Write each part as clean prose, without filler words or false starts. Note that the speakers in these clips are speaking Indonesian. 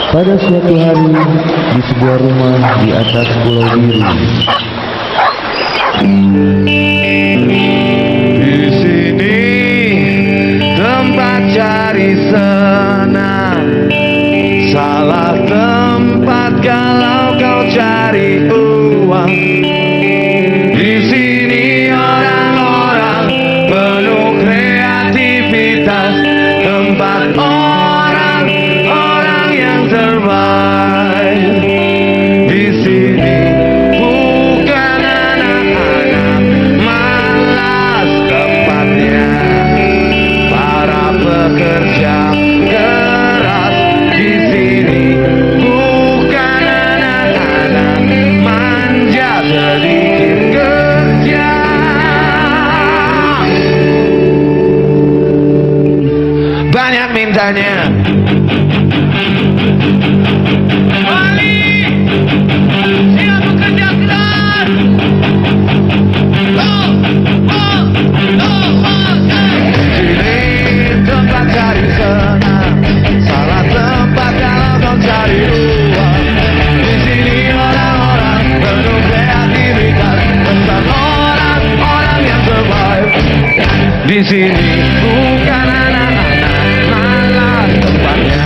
Pada suatu hari di sebuah rumah di atas pulau biru, di sini tempat cari senang, salah tempat kalau kau cari uang. Di sini orang-orang penuh kreativitas, tempat orang-orang yang terbaik. Di sini bukan anak-anak malas tempatnya, para pekerja keras. Di sini bukan anak-anak manja sedikit kerja. Banyak mintanya. Di sini bukan anak-anak malas tempatnya,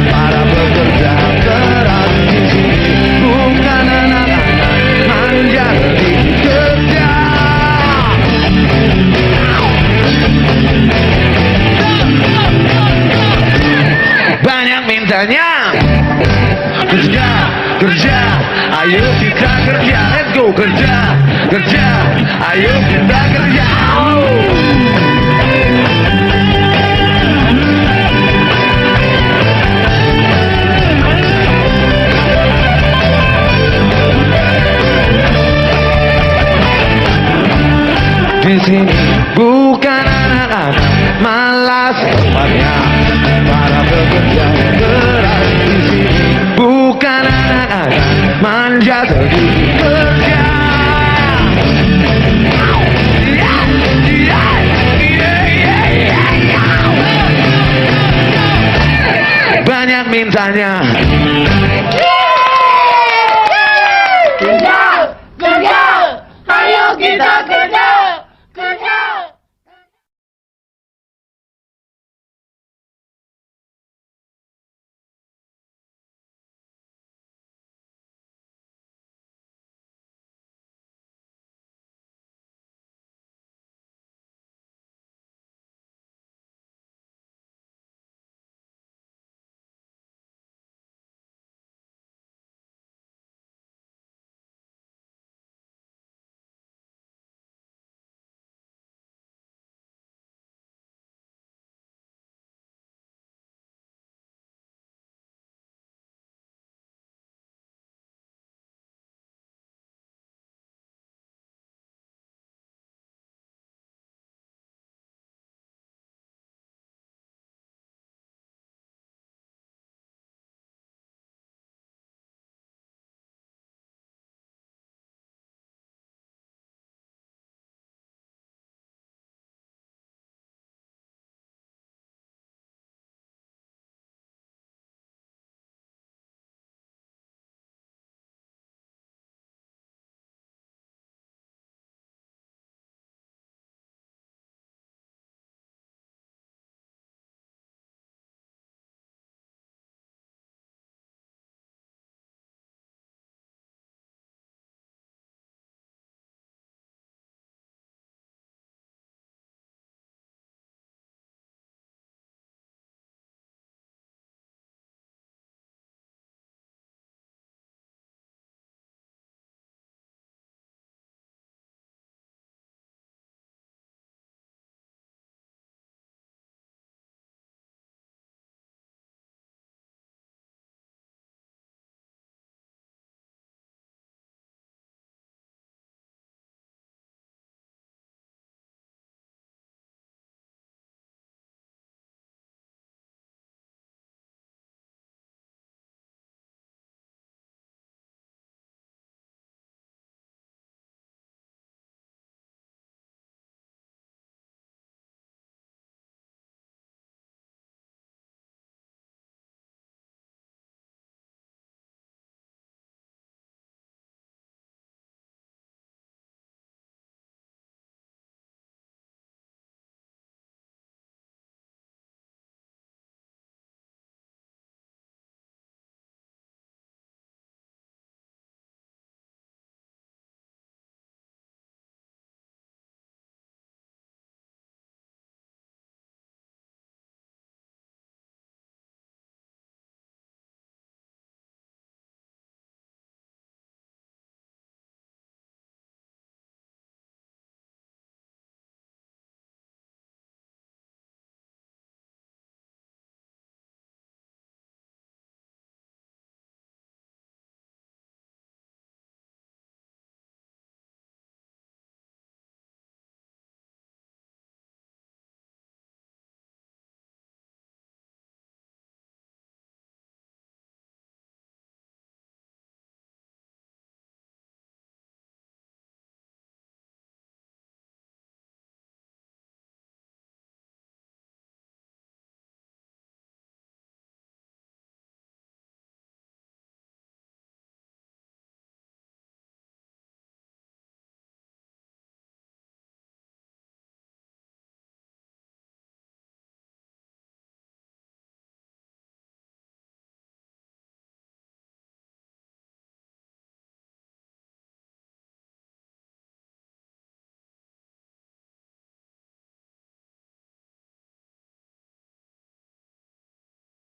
para pekerja keras. Di sini bukan anak-anak manja sedikit kerja. Banyak mintanya. Kerja, kerja, ayo kita kerja, let's go kerja, kerja, ayo kita kerja. Di sini bukan anak-anak malas tempatnya, para pekerja keras. Di sini bukan anak-anak manja sedikit kerja. Banyak mintanya.